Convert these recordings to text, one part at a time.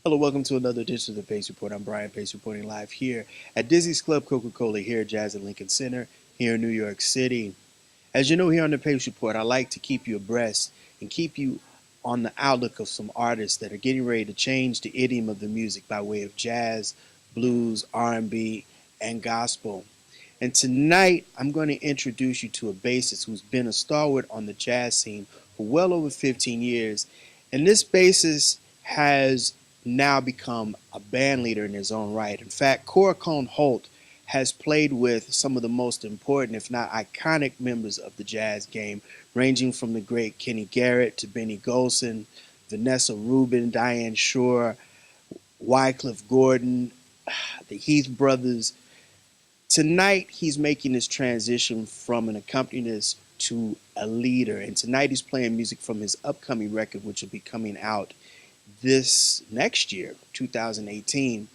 Hello, welcome to another edition of the Pace Report. I'm Brian Pace reporting live here at Dizzy's Club Coca-Cola here at Jazz at Lincoln Center here in New York City. As you know, here on the Pace Report, I like to keep you abreast and keep you on the outlook of some artists that are getting ready to change the idiom of the music by way of jazz, blues, R&B, and gospel. And tonight, I'm going to introduce you to a bassist who's been a stalwart on the jazz scene for well over 15 years. And this bassist has now become a band leader in his own right. In fact, Corcoran Holt has played with some of the most important, if not iconic, members of the jazz game, ranging from the great Kenny Garrett to Benny Golson, Vanessa Rubin, Diane Shore, Wycliffe Gordon, the Heath brothers. Tonight, he's making this transition from an accompanist to a leader. And tonight, he's playing music from his upcoming record, which will be coming out this next year, 2018.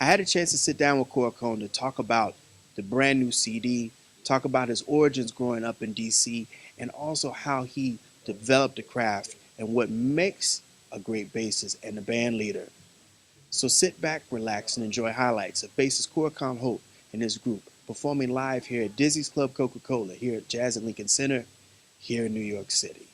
I had a chance to sit down with Corcoran to talk about the brand new CD, talk about his origins growing up in DC, and also how he developed the craft and what makes a great bassist and a band leader. So sit back, relax, and enjoy highlights of bassist Corcoran Holt and his group performing live here at Dizzy's Club Coca-Cola here at Jazz at Lincoln Center here in New York City.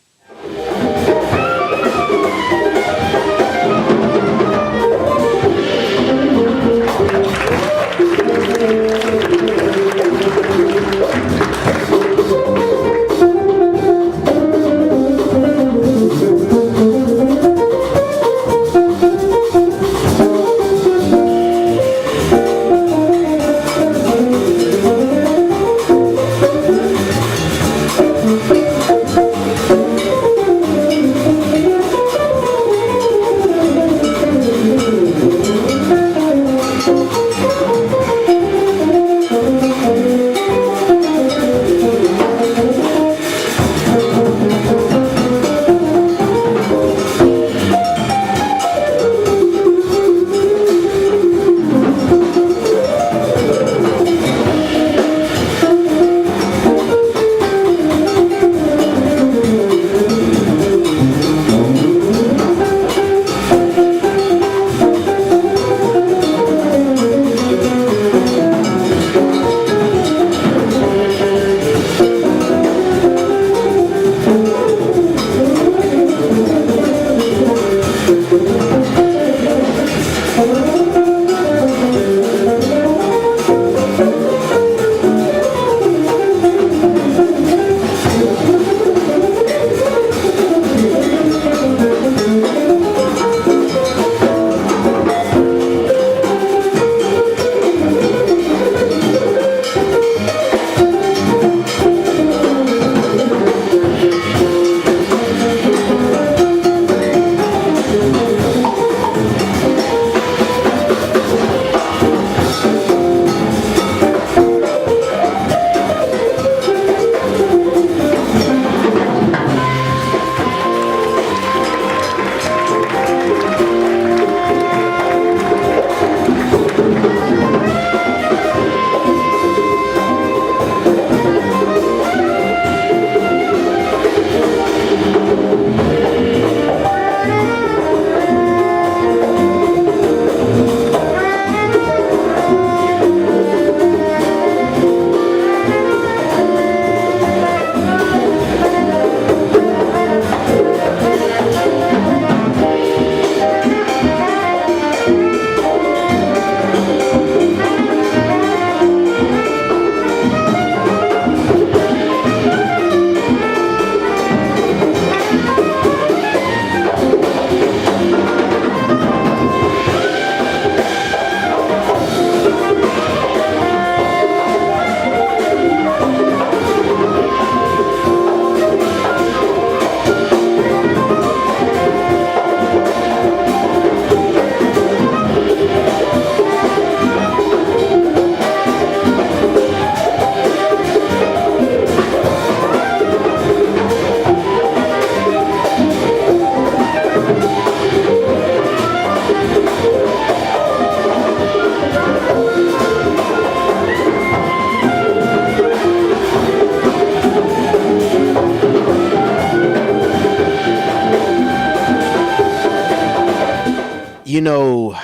You know,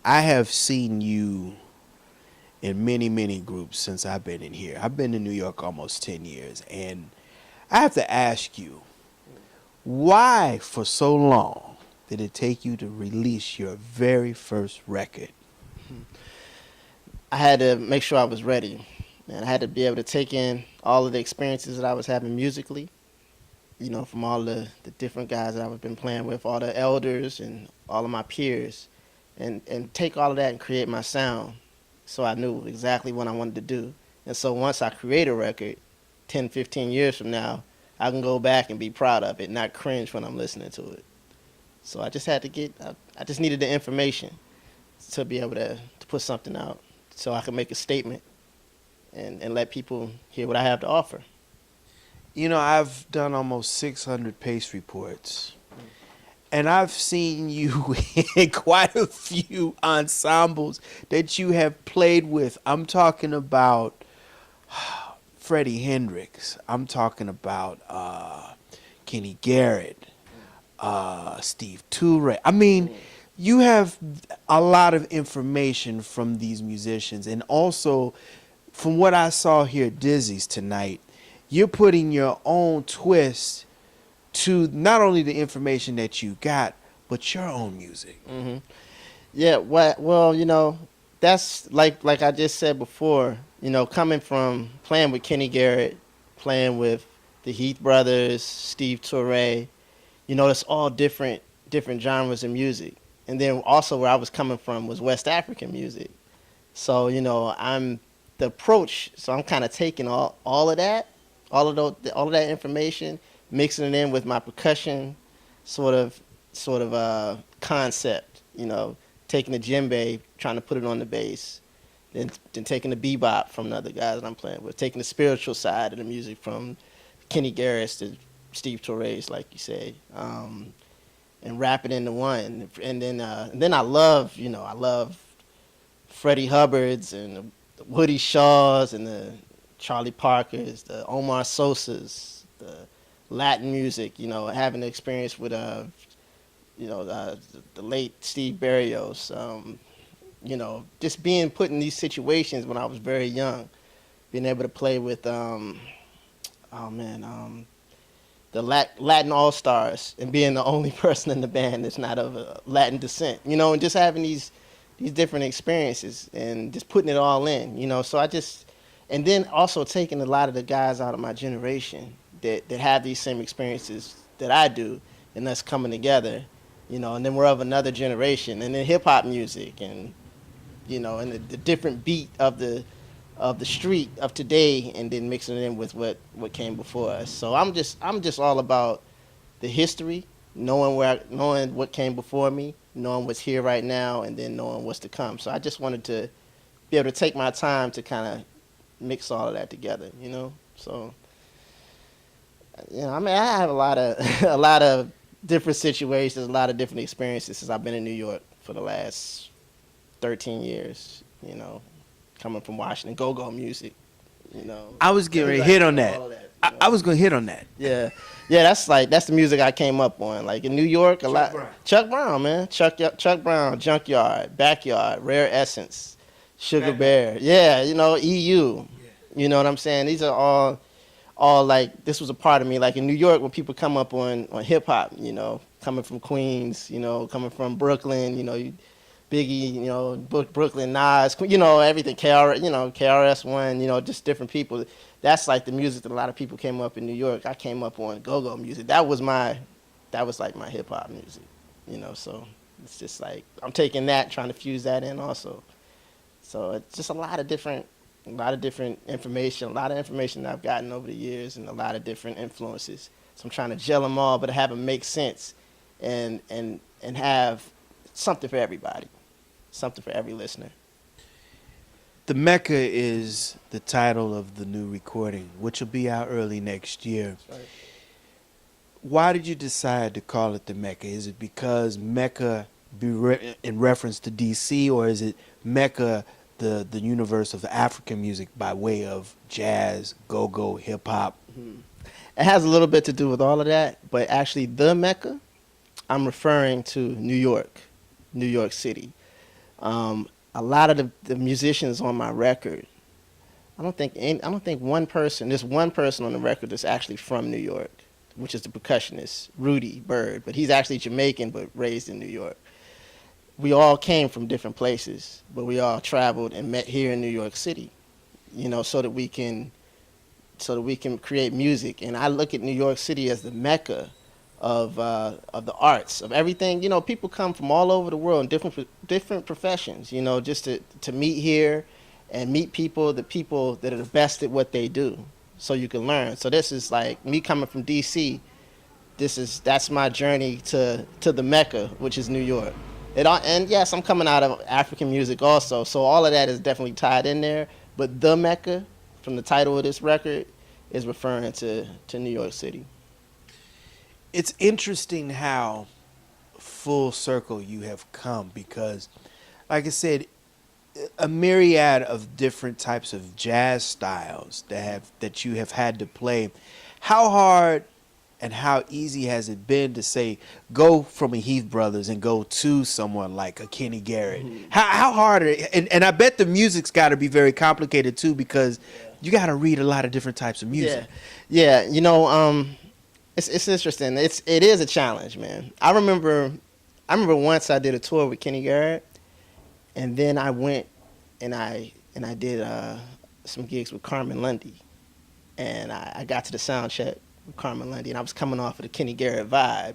I have seen you in many, many groups since I've been in here. I've been in New York almost 10 years, and I have to ask you, why for so long did it take you to release your very first record? I had to make sure I was ready, and I had to be able to take in all of the experiences that I was having musically, from all the different guys that I've been playing with, all the elders and all of my peers, and take all of that and create my sound so I knew exactly what I wanted to do. And so once I create a record, 10, 15 years from now, I can go back and be proud of it, not cringe when I'm listening to it. So I just had to I just needed the information to be able to put something out so I could make a statement and let people hear what I have to offer. You know, I've done almost 600 pace reports, and I've seen you in quite a few ensembles that you have played with. I'm talking about Freddie Hendrix. I'm talking about Kenny Garrett, Steve Toure. I mean, you have a lot of information from these musicians, and also from what I saw here at Dizzy's tonight, you're putting your own twist to not only the information that you got, but your own music. Hmm. Yeah, well, that's like I just said before, coming from playing with Kenny Garrett, playing with the Heath brothers, Steve Toure, it's all different genres of music. And then also where I was coming from was West African music. So, I'm the approach, so I'm kind of taking all of that, all of that information, mixing it in with my percussion sort of concept, taking the djembe, trying to put it on the bass, then taking the bebop from the other guys that I'm playing with, taking the spiritual side of the music from Kenny Garris to Steve Torres, like you say, and wrap it into one. And then I love Freddie Hubbard's and the Woody Shaws and the Charlie Parkers, the Omar Sosas, the Latin music. Having the experience with the late Steve Barrios. Just being put in these situations when I was very young, being able to play with the Latin All Stars and being the only person in the band that's not of Latin descent. And just having these different experiences and just putting it all in. So and then also taking a lot of the guys out of my generation that have these same experiences that I do, and us coming together. And then we're of another generation, and then hip hop music, and and the different beat of the street of today, and then mixing it in with what came before us. So I'm just all about the history, knowing what came before me, knowing what's here right now, and then knowing what's to come. So I just wanted to be able to take my time to kind of mix all of that together. So I have a lot of a lot of different situations, a lot of different experiences since I've been in New York for the last 13 years, coming from Washington, go-go music, I was getting ready to hit on that. I was going to hit on that. Yeah. Yeah, that's the music I came up on. Like in New York, Chuck Brown, man. Chuck Brown, Junkyard, Backyard, Rare Essence, Sugar Bear. Yeah, EU. You know what I'm saying? These are all like, this was a part of me. Like in New York, when people come up on hip hop, coming from Queens, coming from Brooklyn, Biggie, Brooklyn Nas, everything, KRS-One, just different people. That's like the music that a lot of people came up in New York. I came up on go-go music. That was like my hip hop music, so it's just like, I'm taking that, trying to fuse that in also. So it's just a lot of different information, a lot of information that I've gotten over the years, and a lot of different influences. So I'm trying to gel them all, but have them make sense, and have something for everybody, something for every listener. The Mecca is the title of the new recording, which will be out early next year. That's right. Why did you decide to call it the Mecca? Is it because Mecca in reference to DC, or is it Mecca, the universe of African music by way of jazz, go-go, hip-hop? Mm-hmm. It has a little bit to do with all of that, but actually the Mecca, I'm referring to New York. New York City. A lot of the musicians on my record, I don't think one person. There's one person on the record that's actually from New York, which is the percussionist Rudy Bird, but he's actually Jamaican but raised in New York. We all came from different places, but we all traveled and met here in New York City, so that we can create music. And I look at New York City as the Mecca of the arts, of everything. People come from all over the world in different professions, just to meet here and meet the people that are the best at what they do, so you can learn. So this is like me coming from DC. That's my journey to the Mecca, which is New York. And yes, I'm coming out of African music also, so all of that is definitely tied in there. But the Mecca, from the title of this record, is referring to New York City. It's interesting how full circle you have come because, like I said, a myriad of different types of jazz styles that you have had to play. How hard and how easy has it been to say go from a Heath Brothers and go to someone like a Kenny Garrett? Mm-hmm. How hard and I bet the music's got to be very complicated too because you got to read a lot of different types of music. Yeah. It's interesting. It is a challenge, man. I remember once I did a tour with Kenny Garrett, and then I went and I did some gigs with Carmen Lundy, and I got to the sound check with Carmen Lundy, and I was coming off of the Kenny Garrett vibe,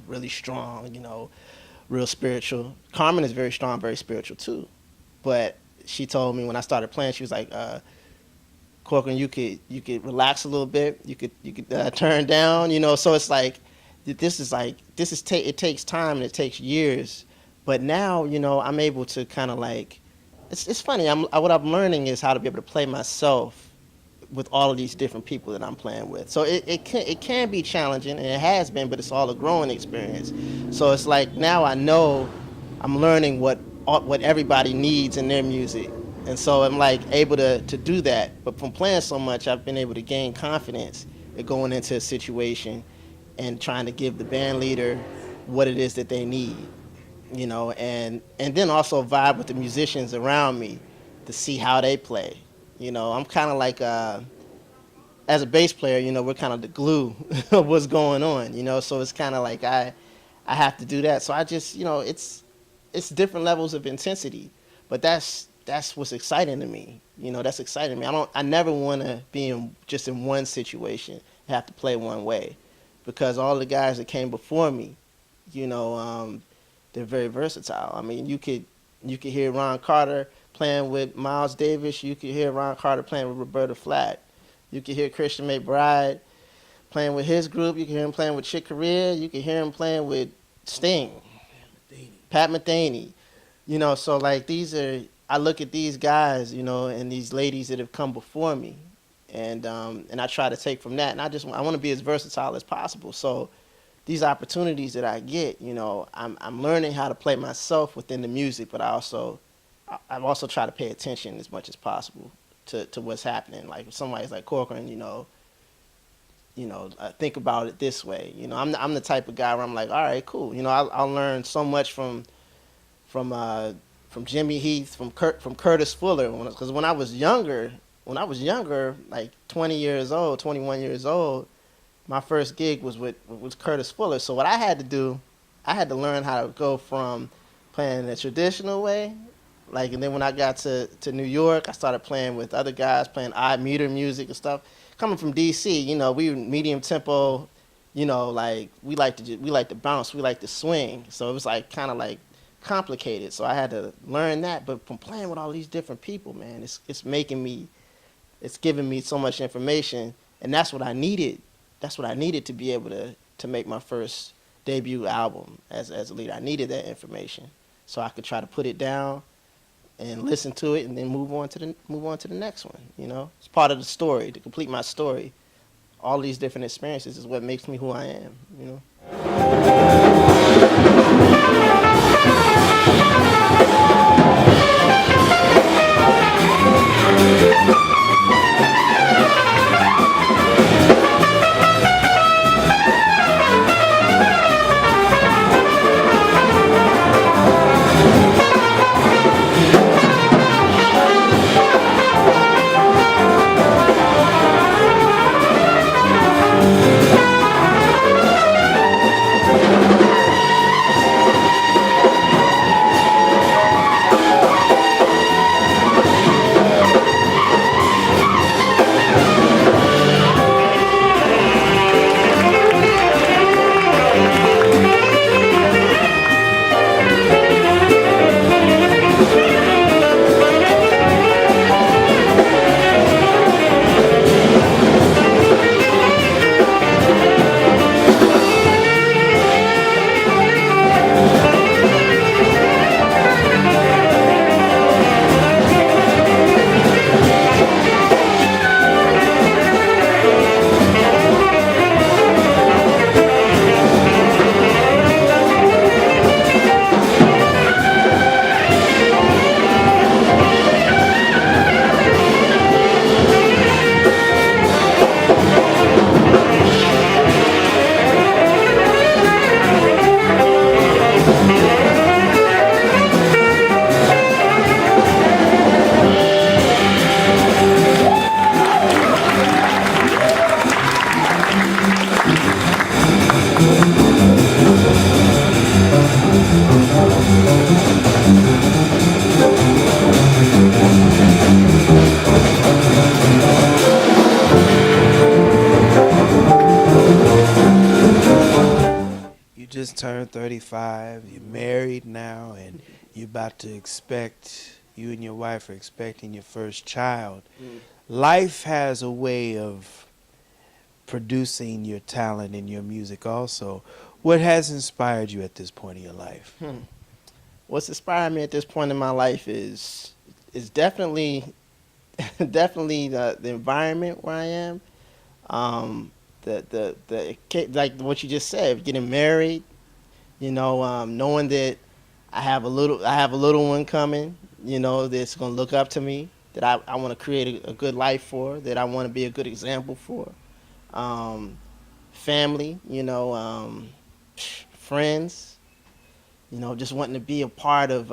really strong, real spiritual. Carmen is very strong, very spiritual too, but she told me when I started playing, she was like, Corcoran, you could relax a little bit, you could turn down, so it's like it takes time and it takes years, but now I'm able to kind of like it's funny. What I'm learning is how to be able to play myself with all of these different people that I'm playing with. So it can be challenging, and it has been, but it's all a growing experience. So it's like now I know I'm learning what everybody needs in their music, and so I'm like able to do that. But from playing so much, I've been able to gain confidence at going into a situation and trying to give the band leader what it is that they need. And then also vibe with the musicians around me to see how they play. I'm kind of like, as a bass player, we're kind of the glue of what's going on, so it's kind of like I have to do that. So I just, it's different levels of intensity, but that's what's exciting to me. That's exciting to me. I never want to be just in one situation and have to play one way, because all the guys that came before me, they're very versatile. I mean, you could hear Ron Carter playing with Miles Davis. You could hear Ron Carter playing with Roberta Flack. You could hear Christian McBride playing with his group. You can hear him playing with Chick Corea. You can hear him playing with Sting, Pat Metheny. So like I look at these guys, and these ladies that have come before me, and I try to take from that. And I want to be as versatile as possible. So these opportunities that I get, I'm learning how to play myself within the music, but I've also try to pay attention as much as possible to what's happening. Like if somebody's like Corcoran, think about it this way. I'm the type of guy where I'm like, all right, cool. I'll learn so much from Jimmy Heath, from Curtis Fuller, because when I was younger, like 20 years old, 21 years old, my first gig was Curtis Fuller. So what I had to do, I had to learn how to go from playing the traditional way, and then when I got to New York, I started playing with other guys, playing odd meter music and stuff. Coming from DC, we were medium tempo, like we like to bounce, we like to swing. So it was like kind of like complicated. So I had to learn that. But from playing with all these different people, man, it's giving me so much information, and that's what I needed. That's what I needed to be able to make my first debut album as a leader. I needed that information so I could try to put it down and listen to it, and then move on to the next one. It's part of the story, to complete my story. All these different experiences is what makes me who I am. You just turned 35, you're married now, and you're about to you and your wife are expecting your first child. Mm. Life has a way of producing your talent and your music also. What has inspired you at this point in your life? Hmm. What's inspired me at this point in my life is definitely definitely the environment where I am. Um, like what you just said, getting married. Knowing that I have a little one coming. That's gonna look up to me. That I want to create a good life for. That I want to be a good example for. Um, Family. Friends. Just wanting to be a part of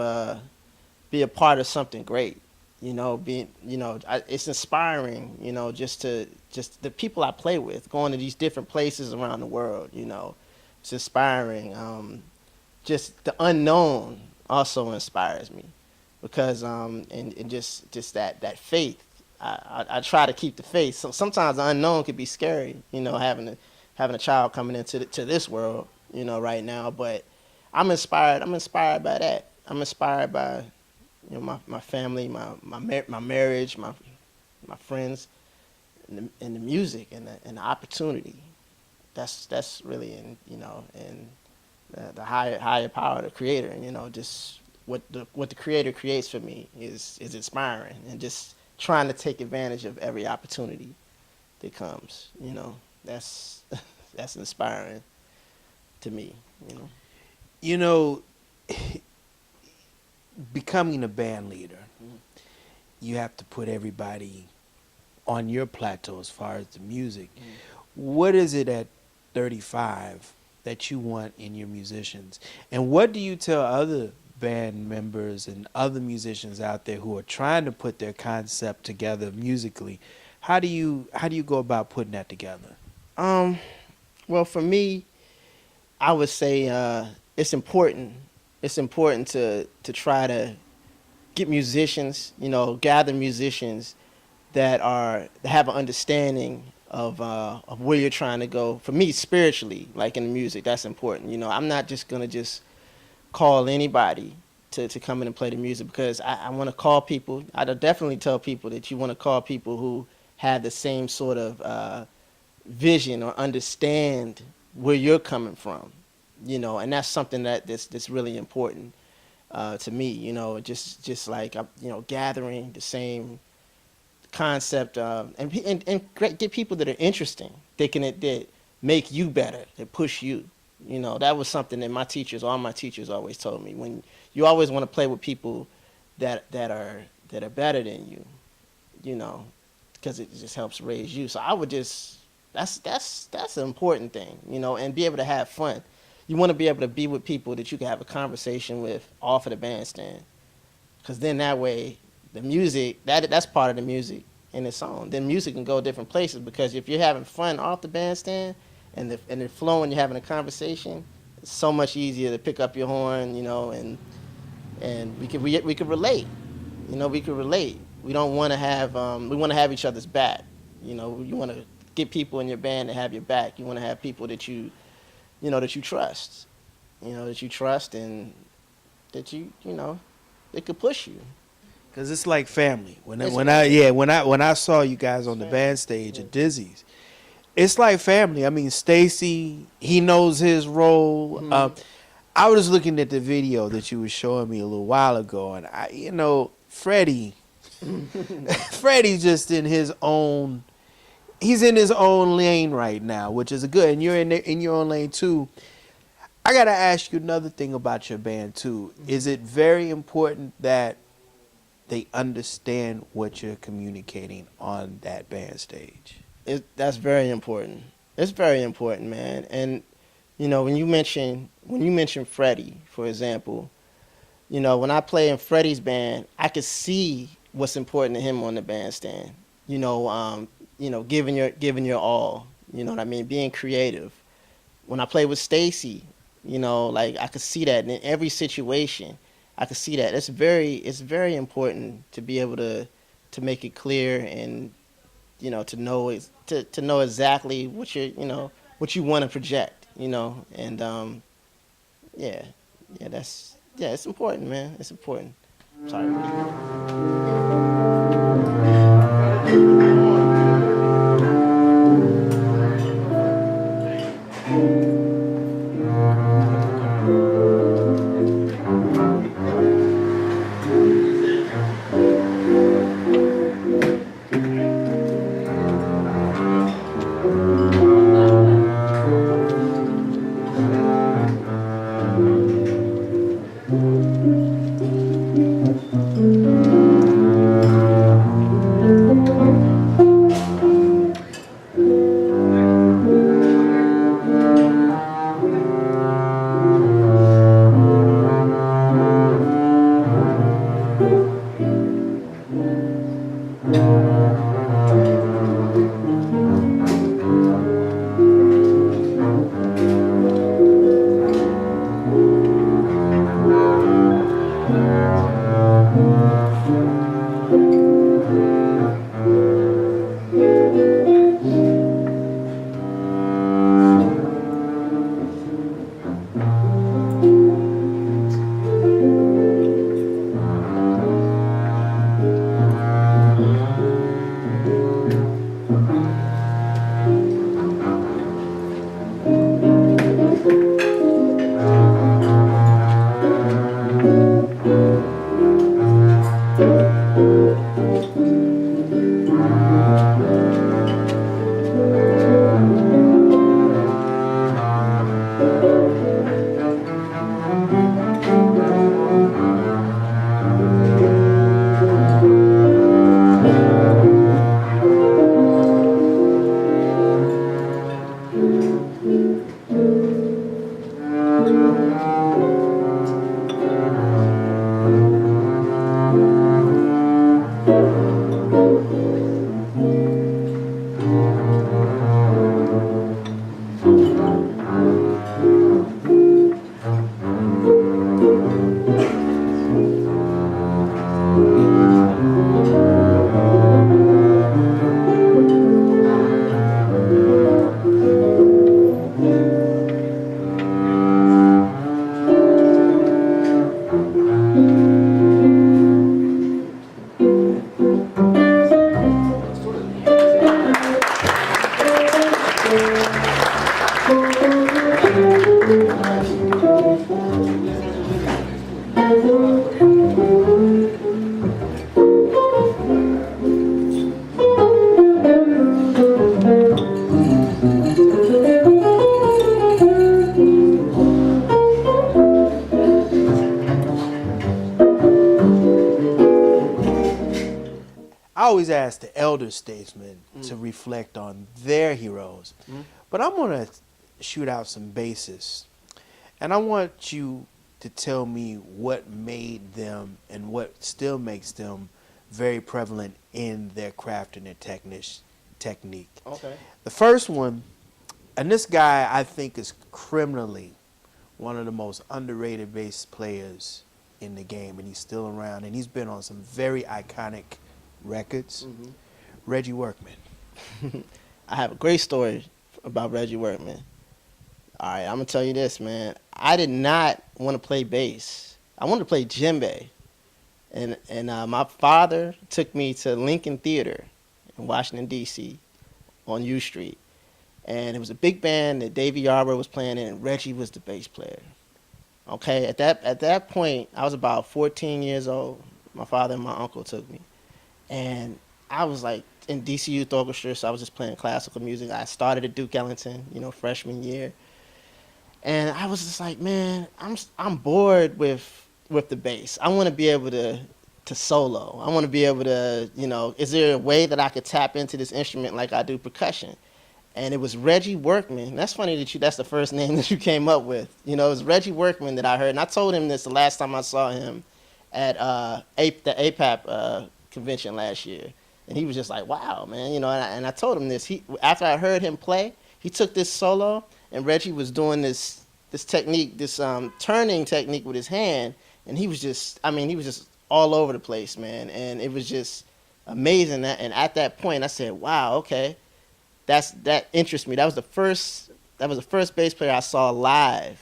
something great. It's inspiring. Just the people I play with, going to these different places around the world. It's inspiring. Just the unknown also inspires me because and just that faith. I try to keep the faith. So sometimes the unknown could be scary. Having a child coming into to this world. Right now, but I'm inspired. I'm inspired by that. I'm inspired by my family, my marriage, my friends, and the music and the opportunity. That's really and the higher power, the creator, and just what the creator creates for me is inspiring, and just trying to take advantage of every opportunity that comes. That's that's inspiring to me. You know, becoming a band leader, Mhm. you have to put everybody on your plateau as far as the music. What is it at 35 that you want in your musicians? And what do you tell other band members and other musicians out there who are trying to put their concept together musically? How do you go about putting that together? Um, well, for me, I would say it's important. It's important to try to get musicians, gather musicians that have an understanding of where you're trying to go. For me, spiritually, like in the music, that's important. I'm not just gonna just call anybody to come in and play the music because I want to call people. I'd definitely tell people that you want to call people who have the same sort of vision or understand where you're coming from. And that's something that's really important to me. Just like gathering the same concept and get people that are interesting, that make you better, that push you. That was something that all my teachers always told me. When you always want to play with people that are better than you, you know, because it just helps raise you. So I would just that's an important thing, and be able to have fun. You want to be able to be with people that you can have a conversation with off of the bandstand, because then that way the music that's part of the music in its own. Then music can go different places because if you're having fun off the bandstand and the flow and you're having a conversation, it's so much easier to pick up your horn, and we could relate. We could relate. We don't want to have we want to have each other's back. You want to get people in your band to have your back. You want to have people that you trust. That you trust and that they could push you. Cause it's like family. When I, It's when I family. yeah when I saw you guys It's on the family. band stage at Dizzy's, it's like family. I mean, Stacy, he knows his role. Mhm. I was looking at the video that you were showing me a little while ago, and Freddie, Freddie's just in his own. He's in his own lane right now, which is good, and you're in your own lane too. I gotta ask you another thing about your band too. Is it very important that they understand what you're communicating on that band stage? That's very important. It's very important, man. And when you mention Freddie, for example, when I play in Freddie's band, I could see what's important to him on the bandstand. Giving your all. You know what I mean? Being creative. When I play with Stacy, You know, like I could see that in every situation. I could see that. It's very important to be able to make it clear and to know to know exactly what what you want to project. And yeah, yeah, it's important, man. It's important. Sorry. I always ask the elder statesmen to reflect on their heroes, but I'm going to shoot out some bases, and I want you to tell me what made them and what still makes them very prevalent in their craft and their technique. Okay. The first one, and this guy I think is criminally one of the most underrated bass players in the game, and he's still around, and he's been on some very iconic records. Reggie Workman. I have a great story about Reggie Workman. All right, I'm gonna tell you this, man. I did not want to play bass. I wanted to play djembe, and my father took me to Lincoln Theater in Washington D.C. on U Street, and it was a big band that Davey Yarbrough was playing in, and Reggie was the bass player. Okay, at that point, I was about 14 years old. My father and my uncle took me, and I was like in DC Youth Orchestra, so I was just playing classical music. I started at Duke Ellington, freshman year. And I was just like, man, I'm bored with the bass. I want to be able to solo. I want to be able to, is there a way that I could tap into this instrument like I do percussion? And it was Reggie Workman. That's funny that's the first name that you came up with. It was Reggie Workman that I heard. And I told him this the last time I saw him at the APAP convention last year. And he was just like, wow, man. And I told him this. After I heard him play, he took this solo, and Reggie was doing this technique, this turning technique with his hand, and he was just, I mean, he was just all over the place, man, and it was just amazing. And at that point, I said, wow, okay, that interests me. That was the first bass player I saw live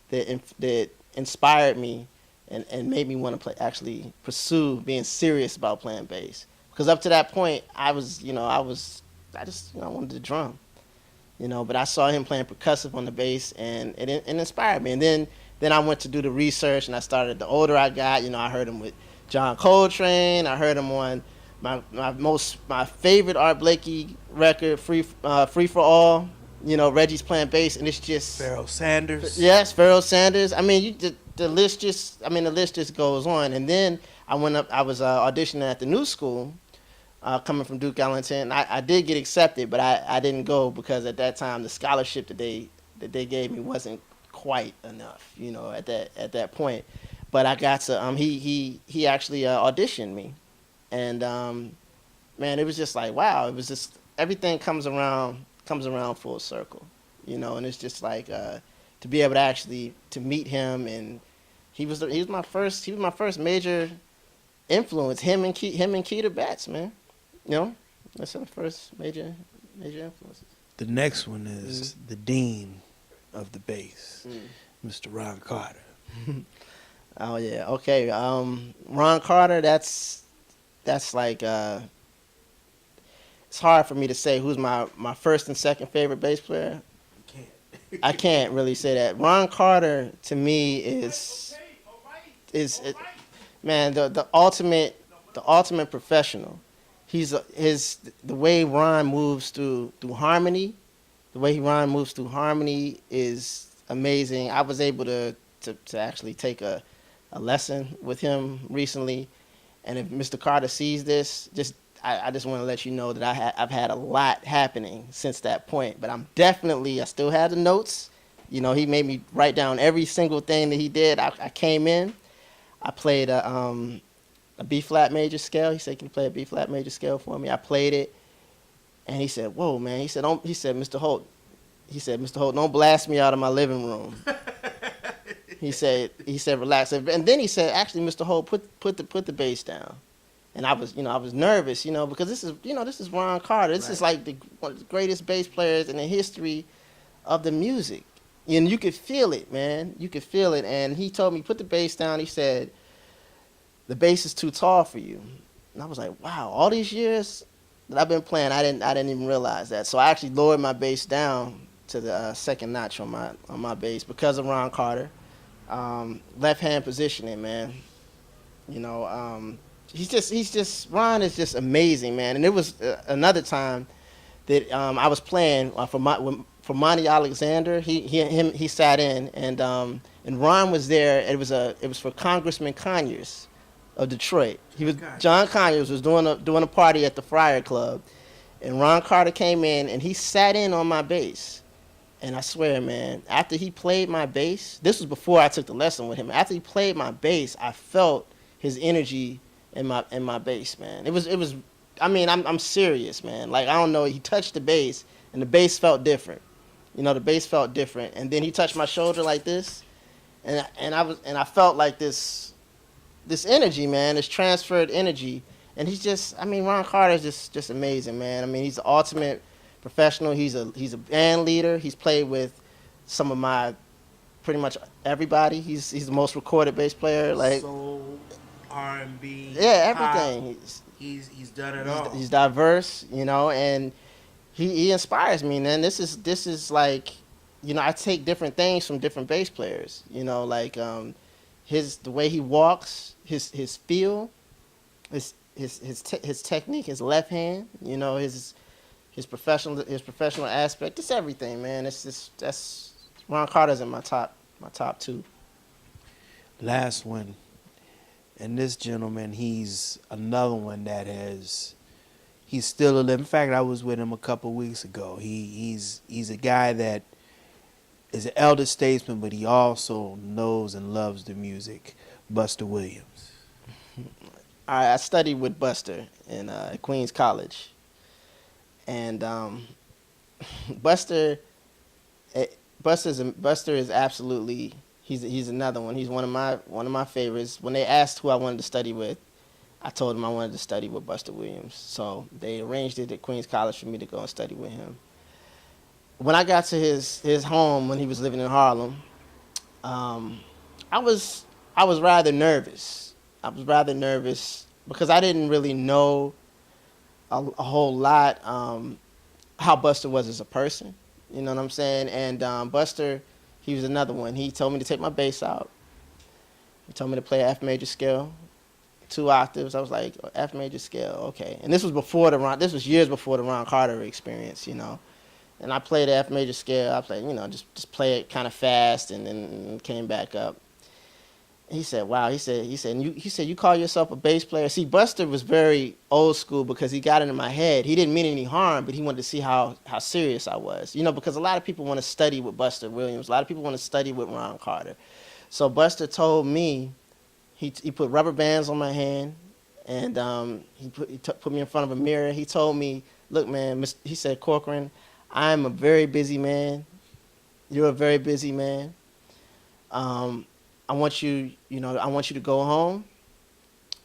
that inspired me and made me want to actually pursue being serious about playing bass. Because up to that point, I just wanted to drum, but I saw him playing percussive on the bass, and it inspired me. And then I went to do the research, and I started. The older I got, I heard him with John Coltrane. I heard him on my favorite Art Blakey record, Free for All. Reggie's playing bass, and it's just Pharoah Sanders. Yes, Pharoah Sanders. I mean, the list just goes on. And then I went up. I was auditioning at the New School, coming from Duke Ellington. I did get accepted, but I didn't go because at that time the scholarship that they gave me wasn't quite enough. At that point. But I got to he actually auditioned me, and man, it was just like, wow. It was just everything comes around full circle, and it's just like to be able to actually to meet him, and he was my first major influence. Him and Keita Betts, man. That's the first major influences. The next one is the dean of the bass, Mr. Ron Carter. Oh yeah, okay. Ron Carter. That's like it's hard for me to say who's my first and second favorite bass player. I can't really say that. Ron Carter to me is man, the ultimate professional. The way Ron moves through harmony, is amazing. I was able to actually take a lesson with him recently, and if Mr. Carter sees this, I just want to let you know that I've had a lot happening since that point. But I still have the notes. He made me write down every single thing that he did. I came in, I played a B flat major scale. He said, "Can you play a B flat major scale for me?" I played it, and he said, "Whoa, man!" He said, "Mr. Holt," "Don't blast me out of my living room." He said, "Relax." And then he said, "Actually, Mr. Holt, put the bass down." And I was nervous, because this is Ron Carter. This is like one of the greatest bass players in the history of the music. And you could feel it, man. You could feel it. And he told me, put the bass down. He said, the bass is too tall for you. And I was like, wow, all these years that I've been playing, I didn't even realize that. So I actually lowered my bass down to the second notch on my bass because of Ron Carter. Left hand positioning, man. Ron is just amazing, man. And it was another time that I was playing for Monty Alexander. He sat in, and Ron was there. It was for Congressman Conyers of Detroit. John Conyers was doing a party at the Friar Club, and Ron Carter came in and he sat in on my bass. And I swear, man, after he played my bass, this was before I took the lesson with him. After he played my bass, I felt his energy in my bass, man. It was. I mean, I'm serious, man. Like, I don't know. He touched the bass, and the bass felt different. The bass felt different. And then he touched my shoulder like this, and I felt like this energy, man. This transferred energy. And he's just. I mean, Ron Carter is just amazing, man. I mean, he's the ultimate professional. He's a band leader. He's played with some of my pretty much everybody. He's the most recorded bass player. Like soul, R&B, yeah, everything. Pop. He's done it all. He's diverse, and he inspires me, man. This is like, I take different things from different bass players. Like the way he walks, his feel, his technique, his left hand, his professional aspect. It's everything, man. That's Ron Carter's in my top two. Last one. And this gentleman, he's another one that he's still alive. In fact, I was with him a couple of weeks ago. He's a guy that is an elder statesman, but he also knows and loves the music. Buster Williams. I studied with Buster in Queens College, and Buster, Buster is absolutely he's another one. He's one of my favorites. When they asked who I wanted to study with, I told them I wanted to study with Buster Williams. So they arranged it at Queens College for me to go and study with him. When I got to his home when he was living in Harlem, um, I was I was rather nervous. I was rather nervous because I didn't really know a whole lot how Buster was as a person. You know what I'm saying? And Buster, he was another one. He told me to take my bass out. He told me to play F major scale, 2 octaves. I was like, F major scale, okay. And this was this was years before the Ron Carter experience, you know. And I played the F major scale. I played, you know, just play it kind of fast, and then came back up. He said, "Wow." You call yourself a bass player? See, Buster was very old school because he got into my head. He didn't mean any harm, but he wanted to see how serious I was. You know, because a lot of people want to study with Buster Williams. A lot of people want to study with Ron Carter. So Buster told me, he put rubber bands on my hand, and he put me in front of a mirror. He told me, "Look, man," he said, "Corcoran, I'm a very busy man. You're a very busy man. I want you, I want you to go home.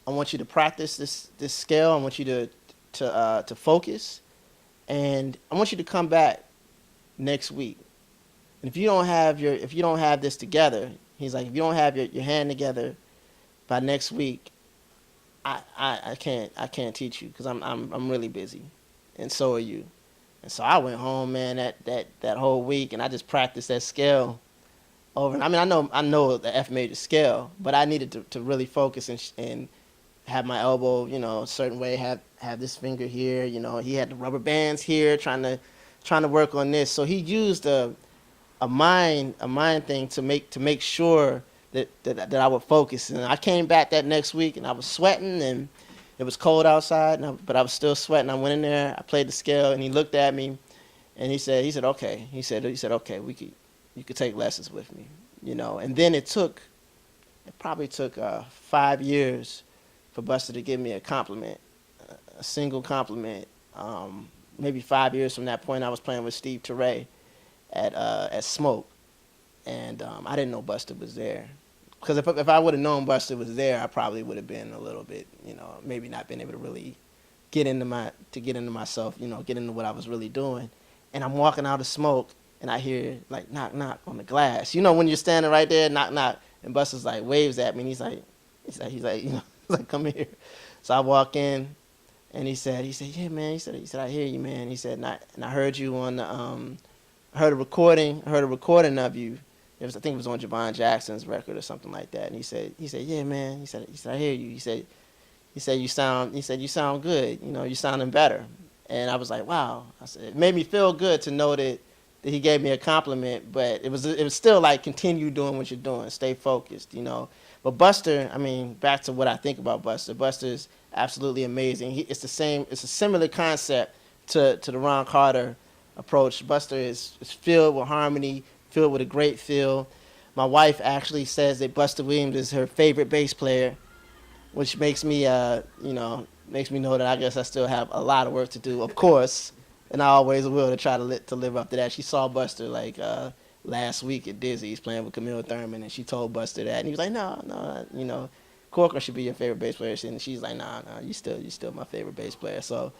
I want you to practice this scale. I want you to focus, and I want you to come back next week. And if you don't have this together," he's like, "if you don't have your hand together by next week, I can't teach you because I'm really busy, and so are you." And so I went home, man, that whole week, and I just practiced that scale over. I mean, I know the F major scale, but I needed to really focus and have my elbow, a certain way, have this finger here. He had the rubber bands here, trying to work on this. So he used a mind thing to make sure that I would focus. And I came back that next week, and I was sweating, and it was cold outside, but I was still sweating. I went in there, I played the scale, and he looked at me, and he said, okay. He said, okay, you could take lessons with me, And then it probably took 5 years for Buster to give me a compliment, a single compliment. Maybe 5 years from that point, I was playing with Steve Teray at Smoke, and I didn't know Buster was there. Because if I would have known Buster was there, I probably would have been a little bit, maybe not been able to really get into myself, get into what I was really doing. And I'm walking out of Smoke, and I hear like knock knock on the glass. When you're standing right there, knock knock, and Buster's like waves at me, and he's like, he's like, come here. So I walk in, and he said, yeah, man. He said, I hear you, man. He said, and I heard you on the I heard a recording of you. I think it was on Javon Jackson's record or something like that. And he said, yeah, man. He said, I hear you. He said, you sound good. You're sounding better. And I was like, wow. I said, it made me feel good to know that he gave me a compliment, but it was still like, continue doing what you're doing, stay focused, But Buster, I mean, back to what I think about Buster. Buster's absolutely amazing. It's a similar concept to the Ron Carter approach. Buster is filled with harmony, filled with a great feel. My wife actually says that Buster Williams is her favorite bass player, which makes me, makes me know that I guess I still have a lot of work to do, of course, and I always will to try to live up to that. She saw Buster like last week at Dizzy's playing with Camille Thurman, and she told Buster that, and he was like, no, Corcoran should be your favorite bass player, and she's like, nah, you still my favorite bass player. So,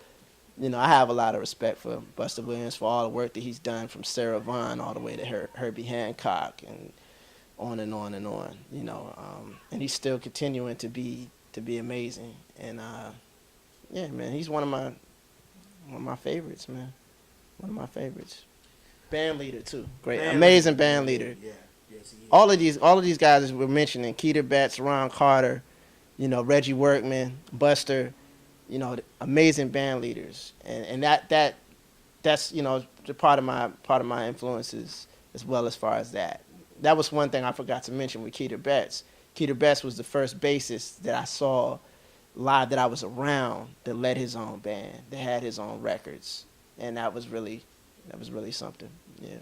I have a lot of respect for Buster Williams for all the work that he's done, from Sarah Vaughan all the way to Herbie Hancock, and on and on and on, and he's still continuing to be amazing. And yeah, man, he's one of my favorites, man. One of my favorites. Band leader too, great, amazing band leader. Yeah, yes, he is. All of these guys that we're mentioning: Keita Betts, Ron Carter, Reggie Workman, Buster. Amazing band leaders, and that's part of my influences as well. As far as that was one thing I forgot to mention with Keita Betts. Keita Betts was the first bassist that I saw live, that I was around, that led his own band, that had his own records, and that was really something. Yeah.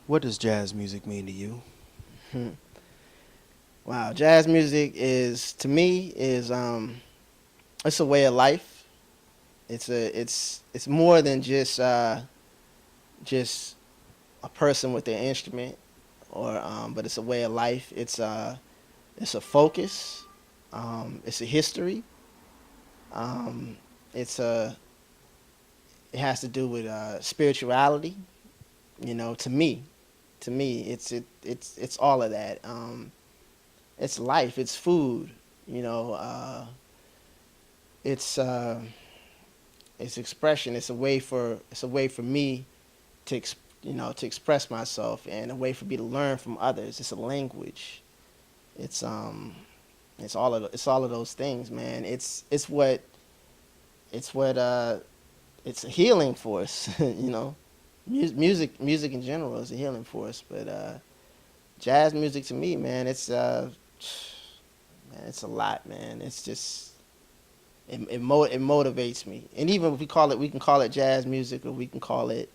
What does jazz music mean to you? Hmm. Wow, jazz music is to me is it's a way of life. It's more than just a person with their instrument, or but it's a way of life. It's a focus. It's a history. Um, it's a it has to do with spirituality. You know, to me, it's all of that. It's life. It's food. You know, it's it's expression. It's a way for me to to express myself, and a way for me to learn from others. It's a language. It's it's all of those things, man. It's what it's a healing force. You know, music in general is a healing force, but jazz music to me, man, man, it's a lot, man. It's just it motivates me. And even if we can call it jazz music, or we can call it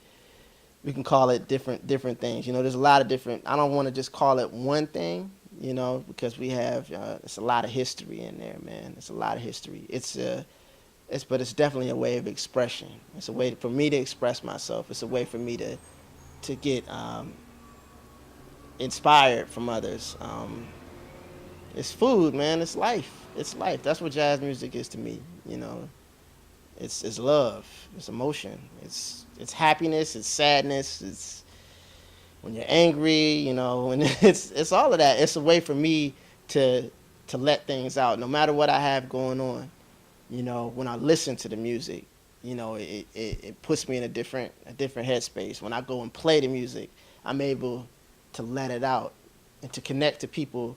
different things. You know, there's a lot of different. I don't want to just call it one thing, you know, because we have it's a lot of history in there, man. It's a lot of history. But it's definitely a way of expression. It's a way for me to express myself. It's a way for me to get inspired from others. It's food, man. It's life. It's life. That's what jazz music is to me. You know, it's love. It's emotion. It's happiness. It's sadness. It's when you're angry. You know, and it's all of that. It's a way for me to let things out, no matter what I have going on. You know, when I listen to the music, you know, it puts me in a different headspace. When I go and play the music, I'm able to let it out and to connect to people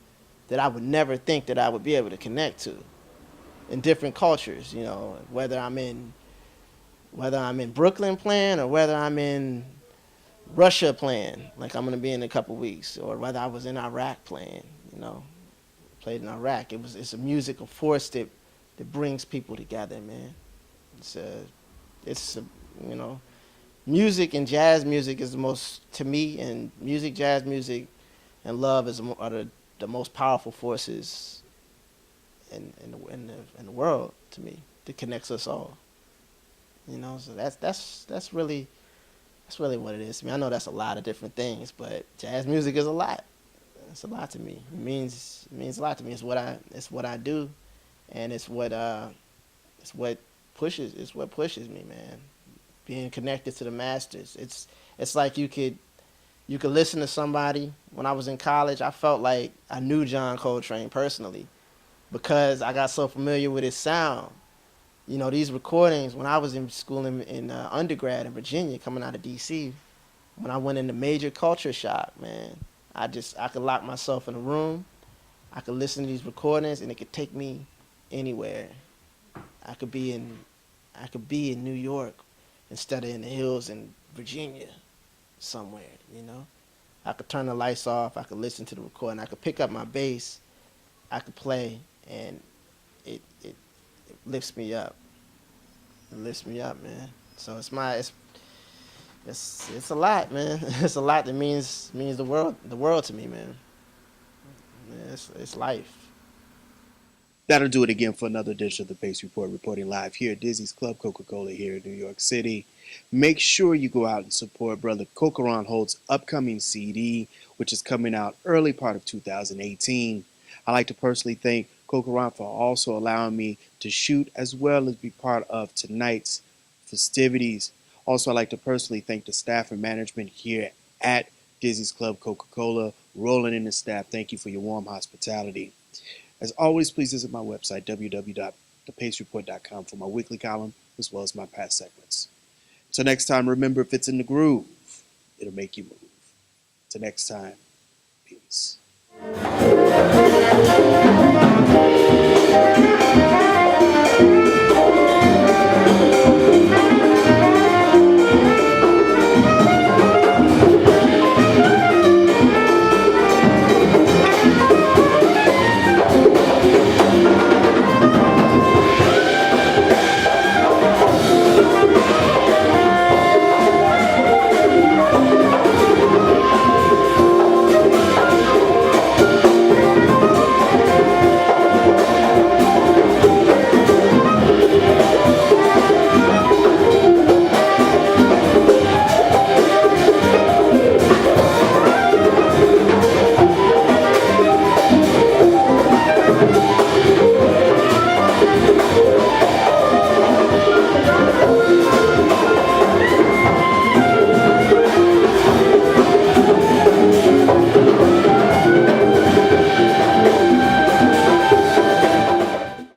that I would never think that I would be able to connect to in different cultures. You know, whether I'm in Brooklyn playing, or whether I'm in Russia playing, like I'm gonna be in a couple weeks, or whether I was in Iraq playing. You know, played in Iraq. It's a musical force that brings people together, man. It's a, you know, music and jazz music is the most, to me, and jazz music and love are the most powerful forces in the world to me, that connects us all. You know, so that's really what it is to me. I know that's a lot of different things, but jazz music is a lot. It's a lot to me. It means a lot to me. It's what I do, and it's what pushes me, man. Being connected to the masters. It's like you could listen to somebody. When I was in college, I felt like I knew John Coltrane personally because I got so familiar with his sound. You know, these recordings, when I was in school in undergrad in Virginia, coming out of D.C., when I went into major culture shock, man, I could lock myself in a room. I could listen to these recordings, and it could take me anywhere. I could be in I could be in New York instead of in the hills in Virginia somewhere, you know. I could turn the lights off, I could listen to the recording, I could pick up my bass, I could play, and it lifts me up. It lifts me up, man. So it's a lot, man. It's a lot that means the world to me, man. Yeah, it's life. That'll do it again for another edition of the Bass Report, reporting live here at Dizzy's Club Coca-Cola here in New York City. Make sure you go out and support brother Corcoran Holt's upcoming CD, which is coming out early part of 2018. I'd like to personally thank Corcoran for also allowing me to shoot as well as be part of tonight's festivities. Also, I'd like to personally thank the staff and management here at Dizzy's Club Coca-Cola. Rolling in the staff, thank you for your warm hospitality. As always, please visit my website, www.thepacreport.com, for my weekly column as well as my past segments. Until next time, remember, if it's in the groove, it'll make you move. Until next time, peace.